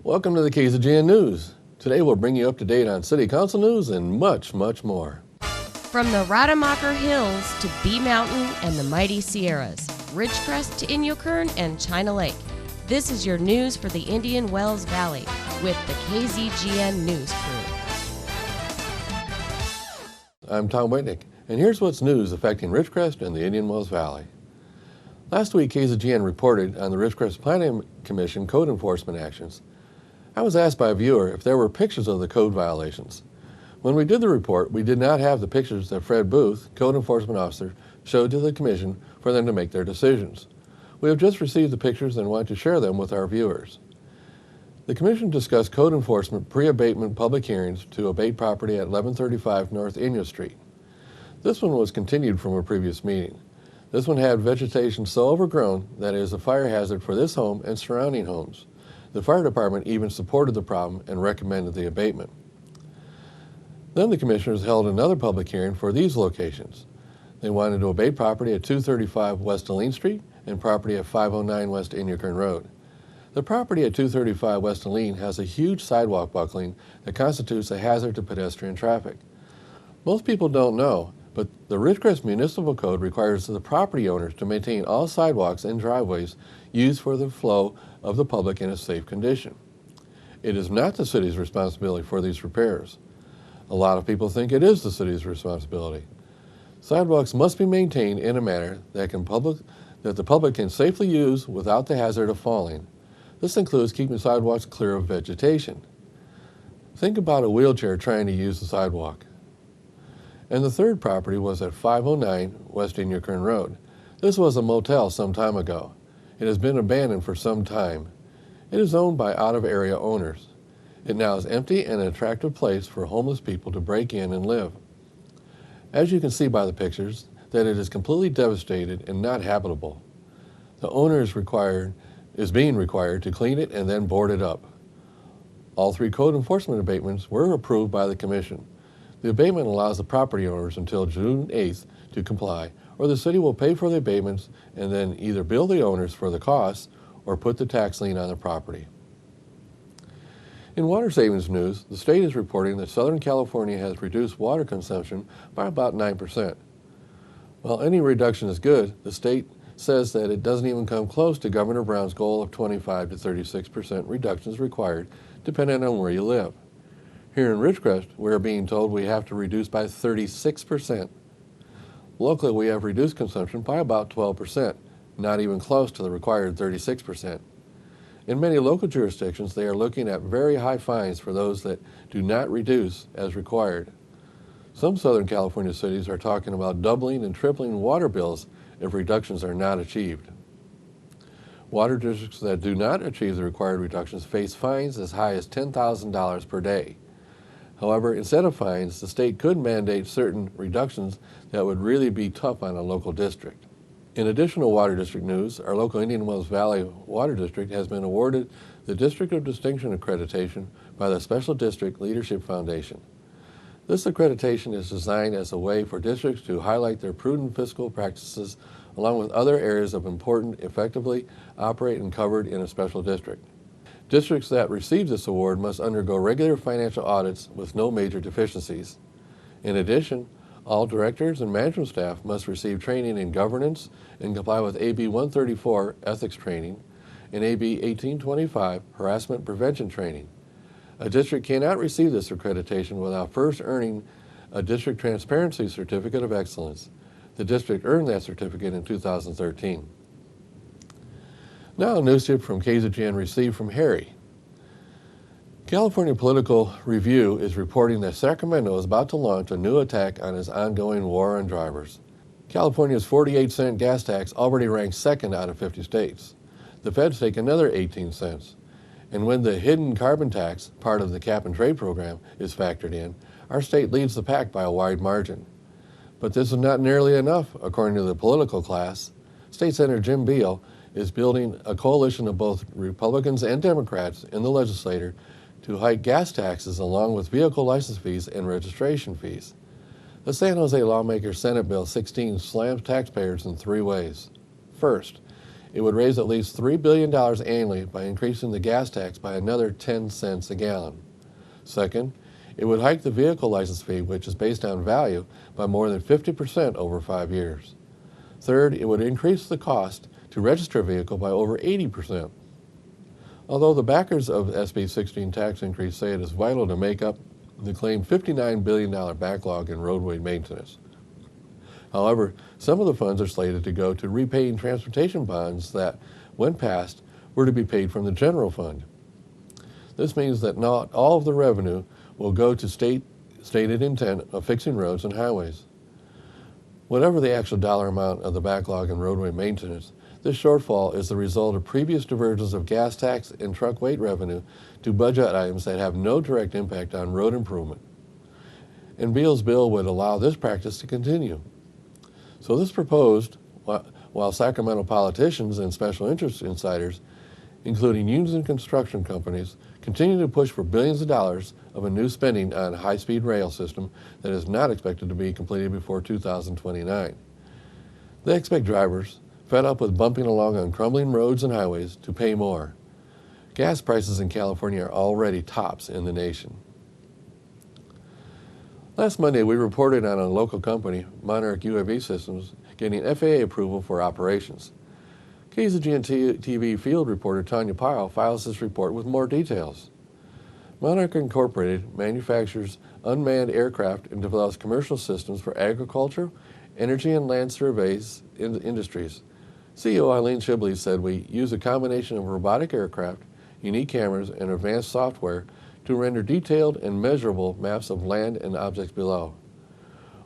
Welcome to the KZGN News. Today we'll bring you up to date on City Council news and much, much more. From the Rademacher Hills to Bee Mountain and the mighty Sierras, Ridgecrest to Inyokern and China Lake, this is your news for the Indian Wells Valley with the KZGN News crew. I'm Tom Whitnick, and here's what's news affecting Ridgecrest and the Indian Wells Valley. Last week, KZGN reported on the Ridgecrest Planning Commission code enforcement actions. I was asked by a viewer if there were pictures of the code violations. When we did the report, we did not have the pictures that Fred Booth, code enforcement officer, showed to the commission for them to make their decisions. We have just received the pictures and want to share them with our viewers. The commission discussed code enforcement pre-abatement public hearings to abate property at 1135 North Inyo Street. This one was continued from a previous meeting. This one had vegetation so overgrown that it is a fire hazard for this home and surrounding homes. The fire department even supported the problem and recommended the abatement. Then the commissioners held another public hearing for these locations. They wanted to abate property at 235 West Aline Street and property at 509 West Inyokern Road. The property at 235 West Aline has a huge sidewalk buckling that constitutes a hazard to pedestrian traffic. Most people don't know, but the Ridgecrest Municipal Code requires the property owners to maintain all sidewalks and driveways used for the flow of the public in a safe condition. It is not the city's responsibility for these repairs. A lot of people think it is the city's responsibility. Sidewalks must be maintained in a manner that the public can safely use without the hazard of falling. This includes keeping sidewalks clear of vegetation. Think about a wheelchair trying to use the sidewalk. And the third property was at 509 West Inyokern Road. This was a motel some time ago. It has been abandoned for some time. It is owned by out-of-area owners. It now is empty and an attractive place for homeless people to break in and live. As you can see by the pictures, that it is completely devastated and not habitable. The owner is being required to clean it and then board it up. All three code enforcement abatements were approved by the commission. The abatement allows the property owners until June 8th to comply, or the city will pay for the abatements and then either bill the owners for the costs or put the tax lien on the property. In water savings news, the state is reporting that Southern California has reduced water consumption by about 9%. While any reduction is good, the state says that it doesn't even come close to Governor Brown's goal of 25 to 36% reductions required, depending on where you live. Here in Ridgecrest, we are being told we have to reduce by 36%. Locally, we have reduced consumption by about 12%, not even close to the required 36%. In many local jurisdictions, they are looking at very high fines for those that do not reduce as required. Some Southern California cities are talking about doubling and tripling water bills if reductions are not achieved. Water districts that do not achieve the required reductions face fines as high as $10,000 per day. However, instead of fines, the state could mandate certain reductions that would really be tough on a local district. In additional water district news, our local Indian Wells Valley Water District has been awarded the District of Distinction accreditation by the Special District Leadership Foundation. This accreditation is designed as a way for districts to highlight their prudent fiscal practices along with other areas of important effectively operate and covered in a special district. Districts that receive this award must undergo regular financial audits with no major deficiencies. In addition, all directors and management staff must receive training in governance and comply with AB 134 ethics training and AB 1825 harassment prevention training. A district cannot receive this accreditation without first earning a District Transparency Certificate of Excellence. The district earned that certificate in 2013. Now a news tip from KZGN received from Harry. California Political Review is reporting that Sacramento is about to launch a new attack on its ongoing war on drivers. California's 48-cent gas tax already ranks second out of 50 states. The feds take another 18 cents. And when the hidden carbon tax, part of the cap and trade program, is factored in, our state leads the pack by a wide margin. But this is not nearly enough, according to the political class. State Senator Jim Beal is building a coalition of both Republicans and Democrats in the legislature to hike gas taxes along with vehicle license fees and registration fees. The San Jose lawmaker Senate Bill 16 slams taxpayers in three ways. First, It would raise at least $3 billion annually by increasing the gas tax by another 10 cents a gallon. Second, it would hike the vehicle license fee, which is based on value, by more than 50% over 5 years. Third, it would increase the cost to register a vehicle by over 80%. Although the backers of SB 16 tax increase say it is vital to make up the claimed $59 billion backlog in roadway maintenance. However, some of the funds are slated to go to repaying transportation bonds that, when passed, were to be paid from the general fund. This means that not all of the revenue will go to stated intent of fixing roads and highways. Whatever the actual dollar amount of the backlog in roadway maintenance, this shortfall is the result of previous diversions of gas tax and truck weight revenue to budget items that have no direct impact on road improvement. And Beal's bill would allow this practice to continue. So this proposed, while Sacramento politicians and special interest insiders, including unions and construction companies, continue to push for billions of dollars of a new spending on a high-speed rail system that is not expected to be completed before 2029. They expect drivers, fed up with bumping along on crumbling roads and highways, to pay more. Gas prices in California are already tops in the nation. Last Monday, we reported on a local company, Monarch UAV Systems, getting FAA approval for operations. KZGN-TV field reporter Tanya Pyle files this report with more details. Monarch Incorporated manufactures unmanned aircraft and develops commercial systems for agriculture, energy and land surveys industries. CEO Eileen Shibley said, "We use a combination of robotic aircraft, unique cameras, and advanced software to render detailed and measurable maps of land and objects below.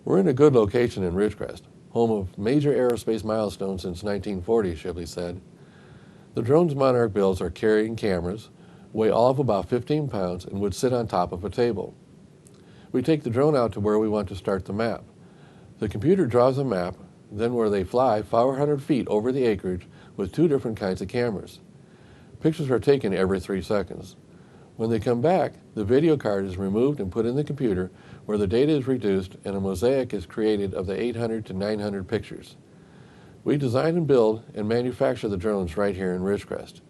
We're in a good location in Ridgecrest, home of major aerospace milestones since 1940, Shibley said. The drones Monarch builds are carrying cameras, weigh all of about 15 pounds, and would sit on top of a table. We take the drone out to where we want to start the map. The computer draws a map, then where they fly 500 feet over the acreage with 2 different kinds of cameras. Pictures are taken every 3 seconds. When they come back, the video card is removed and put in the computer where the data is reduced and a mosaic is created of the 800 to 900 pictures. We design and build and manufacture the drones right here in Ridgecrest.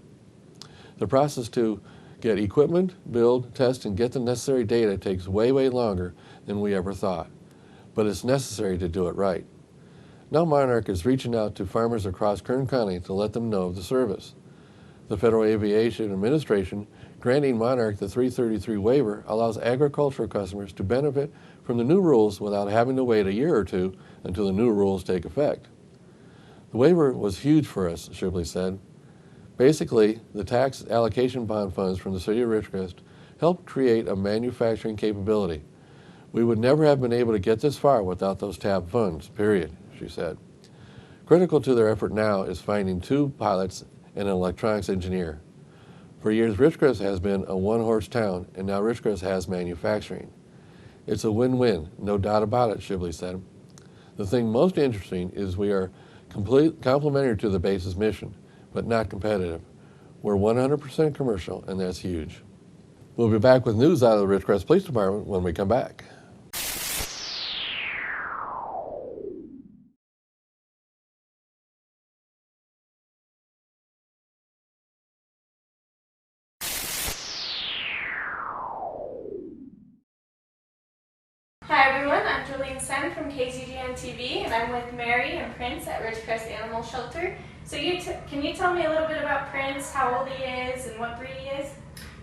The process to get equipment, build, test, and get the necessary data takes way longer than we ever thought, but it's necessary to do it right. Now Monarch is reaching out to farmers across Kern County to let them know of the service. The Federal Aviation Administration granting Monarch the 333 waiver allows agricultural customers to benefit from the new rules without having to wait a year or 2 until the new rules take effect. The waiver was huge for us, Shibley said. Basically, the tax allocation bond funds from the city of Ridgecrest helped create a manufacturing capability. We would never have been able to get this far without those TAB funds, period, she said. Critical to their effort now is finding 2 pilots and an electronics engineer. For years, Ridgecrest has been a one-horse town, and now Ridgecrest has manufacturing. It's a win-win, no doubt about it, Shibley said. The thing most interesting is we are complementary to the base's mission, but not competitive. We're 100% commercial, and that's huge. We'll be back with news out of the Ridgecrest Police Department when we come back. Hi everyone, I'm Julian from KZGN-TV, and I'm with Mary and Prince at Ridgecrest Animal Shelter. So can you tell me a little bit about Prince, how old he is, and what breed he is?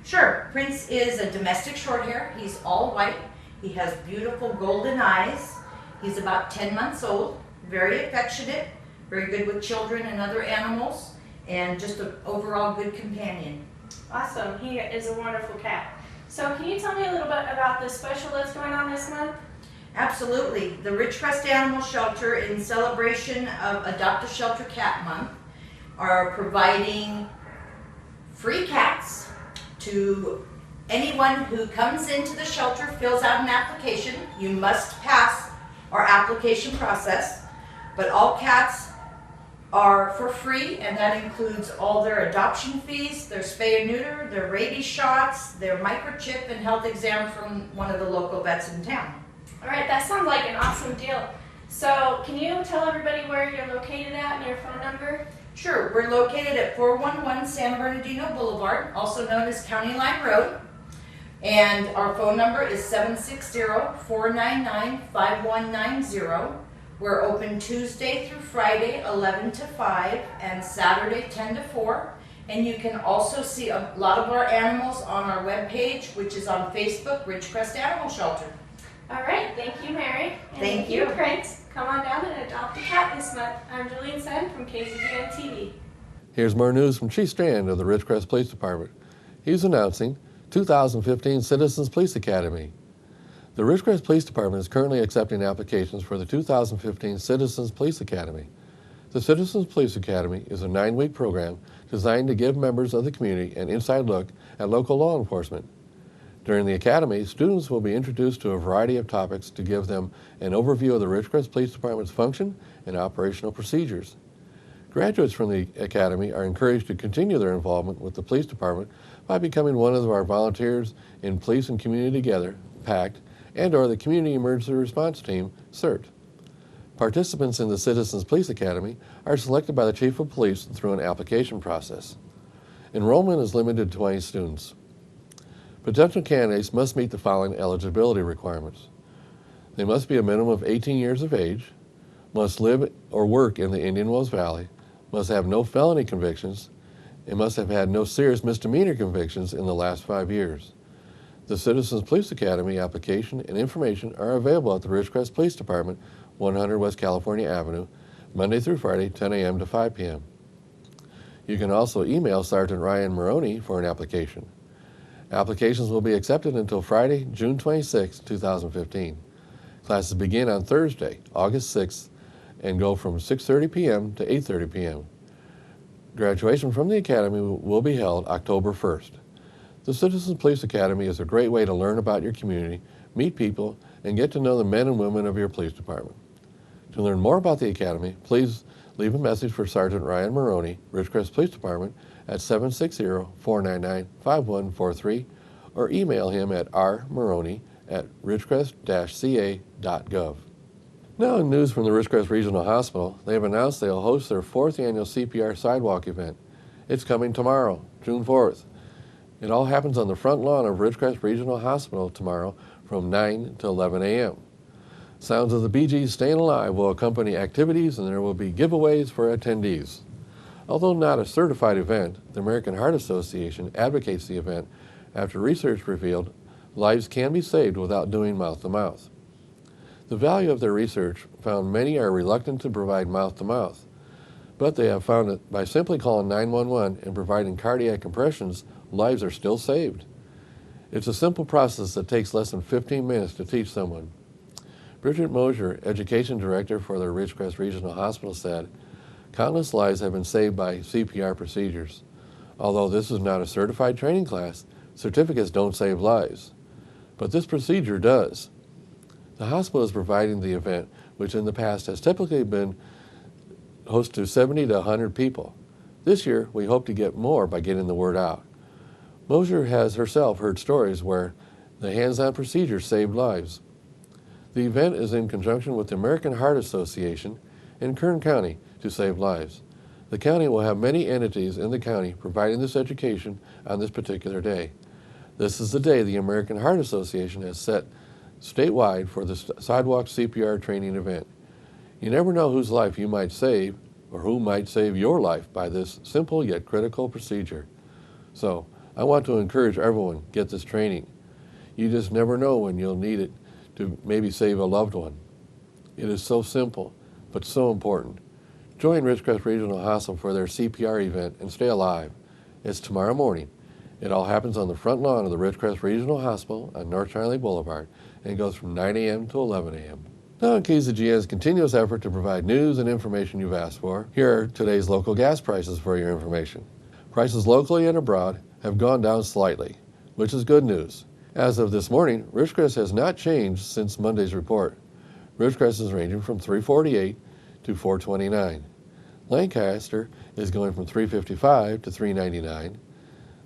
Sure. Prince is a domestic shorthair. He's all white. He has beautiful golden eyes. He's about 10 months old, very affectionate, very good with children and other animals, and just an overall good companion. Awesome, he is a wonderful cat. So can you tell me a little bit about the special that's going on this month? Absolutely. The Ridgecrest Animal Shelter, in celebration of Adopt a Shelter Cat Month, are providing free cats to anyone who comes into the shelter, fills out an application. You must pass our application process, but all cats are for free, and that includes all their adoption fees, their spay and neuter, their rabies shots, their microchip, and health exam from one of the local vets in town. All right, that sounds like an awesome deal. So can you tell everybody where you're located at and your phone number? Sure, we're located at 411 San Bernardino Boulevard, also known as County Line Road. And our phone number is 760-499-5190. We're open Tuesday through Friday, 11 to 5, and Saturday, 10 to 4. And you can also see a lot of our animals on our webpage, which is on Facebook, Ridgecrest Animal Shelter. All right, thank you, Mary. And Thank you. Prince. Come on down and adopt a cat this month. I'm Jolene Sen from KZGN-TV. Here's more news from Chief Strand of the Ridgecrest Police Department. He's announcing 2015 Citizens Police Academy. The Ridgecrest Police Department is currently accepting applications for the 2015 Citizens Police Academy. The Citizens Police Academy is a 9-week program designed to give members of the community an inside look at local law enforcement. During the academy, students will be introduced to a variety of topics to give them an overview of the Ridgecrest Police Department's function and operational procedures. Graduates from the academy are encouraged to continue their involvement with the police department by becoming one of our volunteers in Police and Community Together, PACT, and/or the Community Emergency Response Team, CERT. Participants in the Citizens Police Academy are selected by the Chief of Police through an application process. Enrollment is limited to 20 students. Potential candidates must meet the following eligibility requirements. They must be a minimum of 18 years of age, must live or work in the Indian Wells Valley, must have no felony convictions, and must have had no serious misdemeanor convictions in the last 5 years. The Citizens Police Academy application and information are available at the Ridgecrest Police Department, 100 West California Avenue, Monday through Friday, 10 a.m. to 5 p.m. You can also email Sergeant Ryan Maroney for an application. Applications will be accepted until Friday, June 26, 2015. Classes begin on Thursday, August 6th, and go from 6:30 p.m. to 8:30 p.m. Graduation from the Academy will be held October 1st. The Citizens Police Academy is a great way to learn about your community, meet people, and get to know the men and women of your police department. To learn more about the Academy, please leave a message for Sergeant Ryan Maroney, Ridgecrest Police Department, at 760-499-5143, or email him at rmaroney@ridgecrest-ca.gov. Now in news from the Ridgecrest Regional Hospital, they have announced they'll host their 4th annual CPR Sidewalk event. It's coming tomorrow, June 4th. It all happens on the front lawn of Ridgecrest Regional Hospital tomorrow from 9 to 11 a.m. Sounds of the Bee Gees Staying Alive will accompany activities, and there will be giveaways for attendees. Although not a certified event, the American Heart Association advocates the event after research revealed lives can be saved without doing mouth-to-mouth. The value of their research found many are reluctant to provide mouth-to-mouth, but they have found that by simply calling 911 and providing cardiac compressions, lives are still saved. It's a simple process that takes less than 15 minutes to teach someone. Bridget Mosier, Education Director for the Ridgecrest Regional Hospital, said, "Countless lives have been saved by CPR procedures. Although this is not a certified training class, certificates don't save lives. But this procedure does." The hospital is providing the event, which in the past has typically been host to 70 to 100 people. This year, we hope to get more by getting the word out. Mosier has herself heard stories where the hands-on procedure saved lives. The event is in conjunction with the American Heart Association in Kern County to save lives. The county will have many entities in the county providing this education on this particular day. This is the day the American Heart Association has set statewide for the Sidewalk CPR training event. You never know whose life you might save or who might save your life by this simple yet critical procedure. So, I want to encourage everyone, get this training. You just never know when you'll need it to maybe save a loved one. It is so simple, but so important. Join Ridgecrest Regional Hospital for their CPR event and stay alive. It's tomorrow morning. It all happens on the front lawn of the Ridgecrest Regional Hospital on North Charlie Boulevard and goes from 9 a.m. to 11 a.m. Now in KZGN's continuous effort to provide news and information you've asked for, here are today's local gas prices for your information. Prices locally and abroad have gone down slightly, which is good news. As of this morning, Ridgecrest has not changed since Monday's report. Ridgecrest is ranging from $3.48 to $4.29. Lancaster is going from $3.55 to $3.99.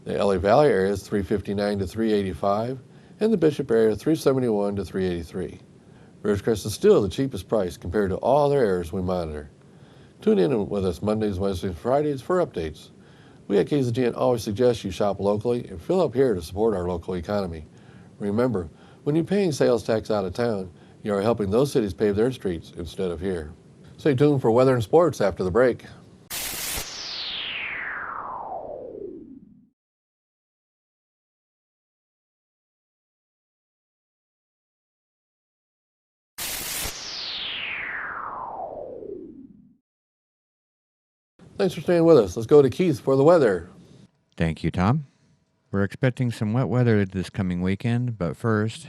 The LA Valley area is $3.59 to $3.85, and the Bishop area $3.71 to $3.83. Ridgecrest is still the cheapest price compared to all other areas we monitor. Tune in with us Mondays, Wednesdays, and Fridays for updates. We at KZGN always suggest you shop locally and fill up here to support our local economy. Remember, when you're paying sales tax out of town, you are helping those cities pave their streets instead of here. Stay tuned for weather and sports after the break. Thanks for staying with us. Let's go to Keith for the weather. Thank you, Tom. We're expecting some wet weather this coming weekend, but first,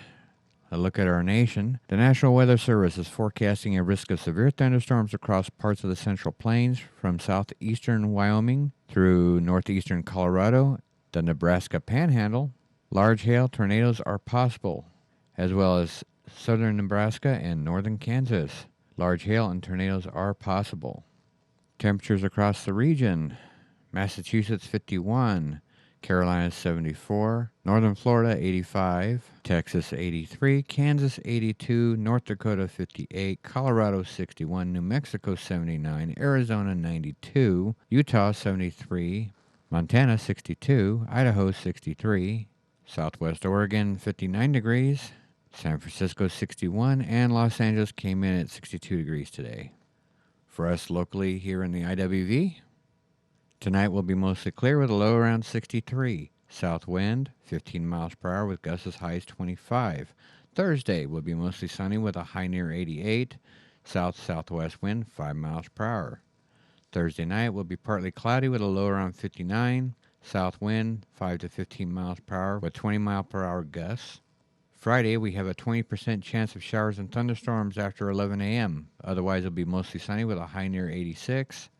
a look at our nation. The National Weather Service is forecasting a risk of severe thunderstorms across parts of the Central Plains from southeastern Wyoming through northeastern Colorado, the Nebraska Panhandle. Large hail tornadoes are possible, as well as southern Nebraska and northern Kansas. Large hail and tornadoes are possible. Temperatures across the region: Massachusetts 51, Carolinas 74, Northern Florida 85, Texas 83, Kansas 82, North Dakota 58, Colorado 61, New Mexico 79, Arizona 92, Utah 73, Montana 62, Idaho 63, Southwest Oregon 59 degrees, San Francisco 61, and Los Angeles came in at 62 degrees today. For us locally here in the IWV, tonight will be mostly clear with a low around 63. South wind, 15 miles per hour with gusts as high as 25. Thursday will be mostly sunny with a high near 88. South-southwest wind, 5 miles per hour. Thursday night will be partly cloudy with a low around 59. South wind, 5 to 15 miles per hour with 20 mile per hour gusts. Friday, we have a 20% chance of showers and thunderstorms after 11 a.m. Otherwise, it'll be mostly sunny with a high near 86.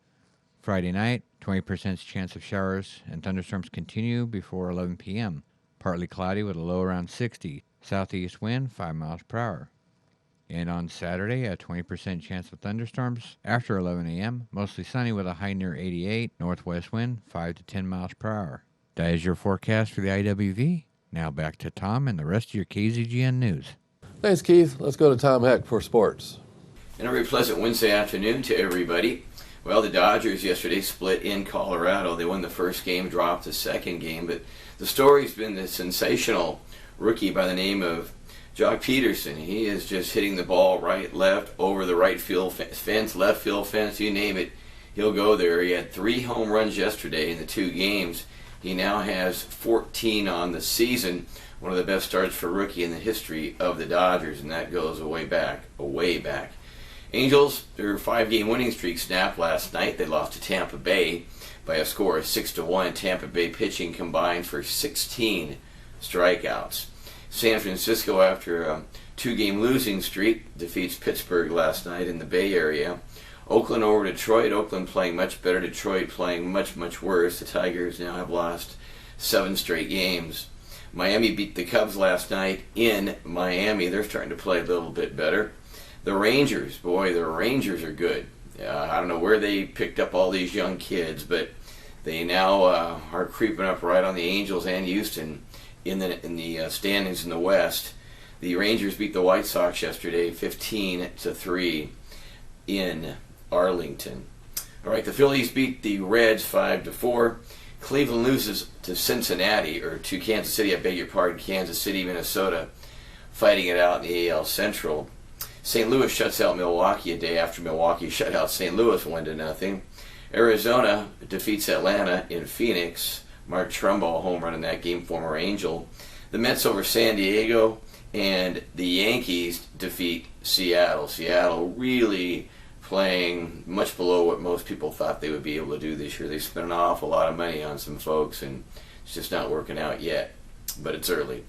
Friday night, 20% chance of showers and thunderstorms continue before 11 p.m. Partly cloudy with a low around 60. Southeast wind, 5 miles per hour. And on Saturday, a 20% chance of thunderstorms after 11 a.m. Mostly sunny with a high near 88. Northwest wind, 5 to 10 miles per hour. That is your forecast for the IWV. Now back to Tom and the rest of your KZGN news. Thanks, Keith. Let's go to Tom Heck for sports. And a very pleasant Wednesday afternoon to everybody. Well, the Dodgers yesterday split in Colorado. They won the first game, dropped the second game, but the story's been the sensational rookie by the name of Jock Peterson. He is just hitting the ball right, left, over the right field fence, left field fence, you name it, he'll go there. He had 3 home runs yesterday in the 2 games. He now has 14 on the season, one of the best starts for a rookie in the history of the Dodgers, and that goes way back. Angels, their 5-game winning streak snapped last night. They lost to Tampa Bay by a score of 6-1. Tampa Bay pitching combined for 16 strikeouts. San Francisco, after a 2-game losing streak, defeats Pittsburgh last night in the Bay Area. Oakland over Detroit. Oakland playing much better. Detroit playing much, much worse. The Tigers now have lost 7 straight games. Miami beat the Cubs last night in Miami. They're starting to play a little bit better. The Rangers, boy, the Rangers are good. I don't know where they picked up all these young kids, but they now are creeping up right on the Angels and Houston in the standings in the West. The Rangers beat the White Sox yesterday 15-3 in Arlington. All right, the Phillies beat the Reds 5-4. Cleveland loses to Cincinnati, or to Kansas City, I beg your pardon, Kansas City, Minnesota, fighting it out in the AL Central. St. Louis shuts out Milwaukee a day after Milwaukee shut out St. Louis 1-0. Arizona defeats Atlanta in Phoenix. Mark Trumbo home run in that game, former Angel. The Mets over San Diego, and the Yankees defeat Seattle. Seattle really playing much below what most people thought they would be able to do this year. They spent an awful lot of money on some folks, and it's just not working out yet, but it's early.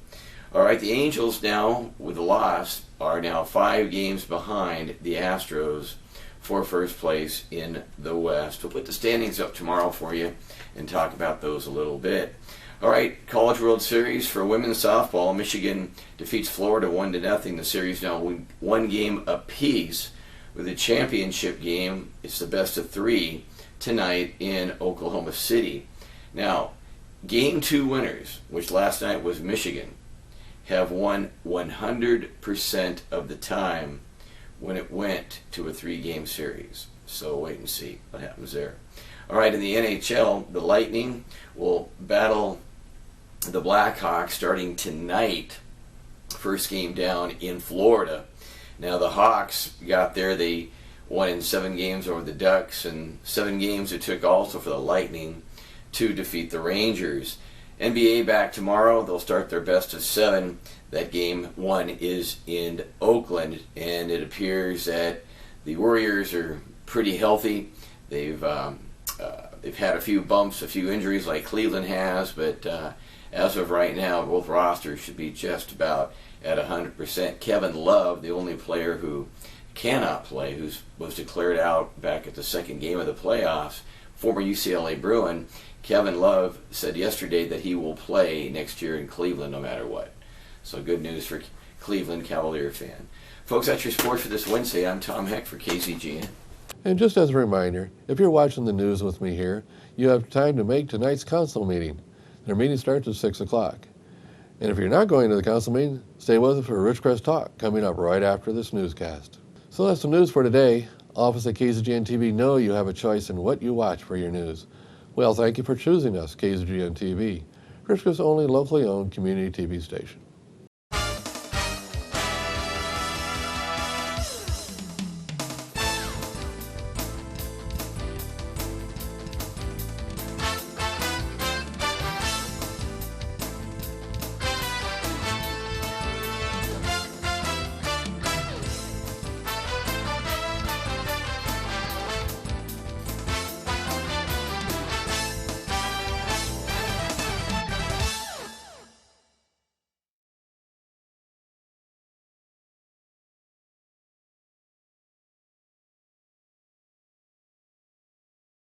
All right, the Angels now, with a loss, are now 5 games behind the Astros for first place in the West. We'll put the standings up tomorrow for you and talk about those a little bit. All right, College World Series for women's softball. Michigan defeats Florida 1-0. The series now 1 game apiece. With a championship game, it's the best of 3 tonight in Oklahoma City. Now, Game 2 winners, which last night was Michigan, have won 100% of the time when it went to a 3-game series. So wait and see what happens there. All right, in the NHL, the Lightning will battle the Blackhawks starting tonight. First game down in Florida. Now the Hawks got there. They won in 7 games over the Ducks, and 7 games it took also for the Lightning to defeat the Rangers. NBA back tomorrow. They'll start their best of 7. That game 1 is in Oakland, and it appears that the Warriors are pretty healthy. They've had a few bumps, a few injuries like Cleveland has, but as of right now, both rosters should be just about at 100%. Kevin Love, the only player who cannot play, who was declared out back at the second game of the playoffs, former UCLA Bruin, Kevin Love said yesterday that he will play next year in Cleveland no matter what. So good news for Cleveland Cavalier fan. Folks, that's your sports for this Wednesday. I'm Tom Heck for KZGN. And just as a reminder, if you're watching the news with me here, you have time to make tonight's council meeting. Their meeting starts at 6 o'clock. And if you're not going to the council meeting, stay with us for Ridgecrest Talk coming up right after this newscast. So that's the news for today. All of us at KZGN-TV know you have a choice in what you watch for your news. Well, thank you for choosing us, KZGN-TV, Ridgecrest's only locally owned community TV station.